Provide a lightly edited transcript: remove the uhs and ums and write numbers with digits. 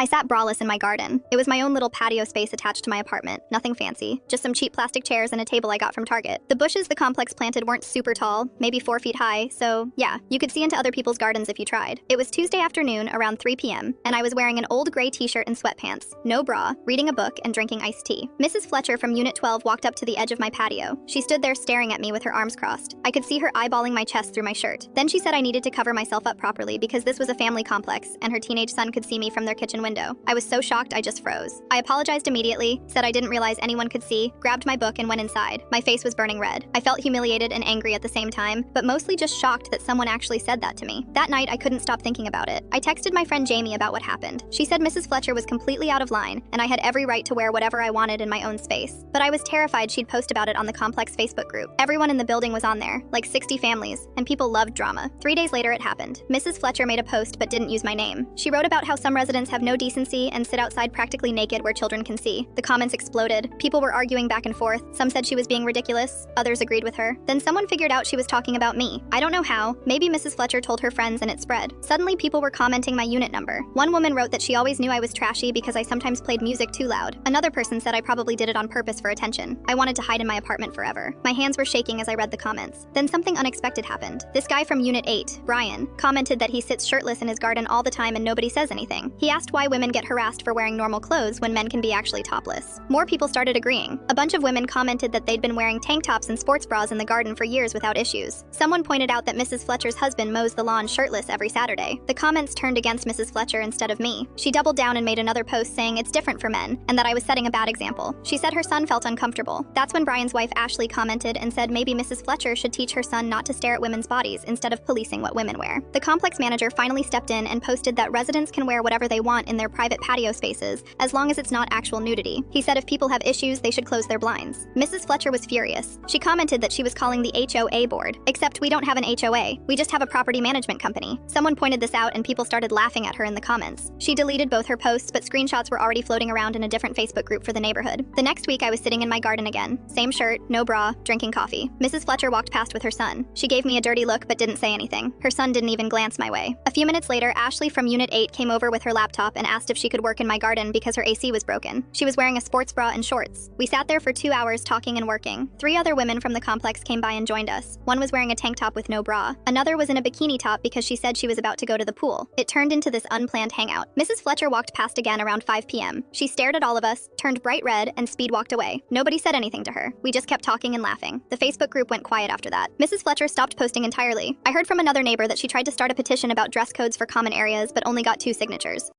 I sat braless in my garden. It was my own little patio space attached to my apartment. Nothing fancy, just some cheap plastic chairs and a table I got from Target. The bushes the complex planted weren't super tall, maybe 4 feet high, so yeah, you could see into other people's gardens if you tried. It was Tuesday afternoon around 3 p.m., and I was wearing an old gray t-shirt and sweatpants, no bra, reading a book and drinking iced tea. Mrs. Fletcher from Unit 12 walked up to the edge of my patio. She stood there staring at me with her arms crossed. I could see her eyeballing my chest through my shirt. Then she said I needed to cover myself up properly because this was a family complex, and her teenage son could see me from their kitchen window. I was so shocked I just froze. I apologized immediately, said I didn't realize anyone could see, grabbed my book and went inside. My face was burning red. I felt humiliated and angry at the same time, but mostly just shocked that someone actually said that to me. That night, I couldn't stop thinking about it. I texted my friend Jamie about what happened. She said Mrs. Fletcher was completely out of line, and I had every right to wear whatever I wanted in my own space. But I was terrified she'd post about it on the complex Facebook group. Everyone in the building was on there, like 60 families, and people loved drama. 3 days later, it happened. Mrs. Fletcher made a post but didn't use my name. She wrote about how some residents have no decency and sit outside practically naked where children can see. The comments exploded. People were arguing back and forth. Some said she was being ridiculous. Others agreed with her. Then someone figured out she was talking about me. I don't know how. Maybe Mrs. Fletcher told her friends and it spread. Suddenly, people were commenting my unit number. One woman wrote that she always knew I was trashy because I sometimes played music too loud. Another person said I probably did it on purpose for attention. I wanted to hide in my apartment forever. My hands were shaking as I read the comments. Then something unexpected happened. This guy from Unit 8, Brian, commented that he sits shirtless in his garden all the time and nobody says anything. He asked why women get harassed for wearing normal clothes when men can be actually topless. More people started agreeing. A bunch of women commented that they'd been wearing tank tops and sports bras in the garden for years without issues. Someone pointed out that Mrs. Fletcher's husband mows the lawn shirtless every Saturday. The comments turned against Mrs. Fletcher instead of me. She doubled down and made another post saying it's different for men and that I was setting a bad example. She said her son felt uncomfortable. That's when Brian's wife Ashley commented and said maybe Mrs. Fletcher should teach her son not to stare at women's bodies instead of policing what women wear. The complex manager finally stepped in and posted that residents can wear whatever they want in their private patio spaces as long as it's not actual nudity. He said if people have issues, they should close their blinds. Mrs. Fletcher was furious. She commented that she was calling the HOA board, except we don't have an HOA. We just have a property management company. Someone pointed this out and people started laughing at her in the comments. She deleted both her posts, but screenshots were already floating around in a different Facebook group for the neighborhood. The next week, I was sitting in my garden again. Same shirt, no bra, drinking coffee. Mrs. Fletcher walked past with her son. She gave me a dirty look but didn't say anything. Her son didn't even glance my way. A few minutes later, Ashley from Unit 8 came over with her laptop and asked if she could work in my garden because her AC was broken. She was wearing a sports bra and shorts. We sat there for 2 hours talking and working. 3 other women from the complex came by and joined us. One was wearing a tank top with no bra. Another was in a bikini top because she said she was about to go to the pool. It turned into this unplanned hangout. Mrs. Fletcher walked past again around 5 p.m. She stared at all of us, turned bright red, and speed walked away. Nobody said anything to her. We just kept talking and laughing. The Facebook group went quiet after that. Mrs. Fletcher stopped posting entirely. I heard from another neighbor that she tried to start a petition about dress codes for common areas but only got 2 signatures.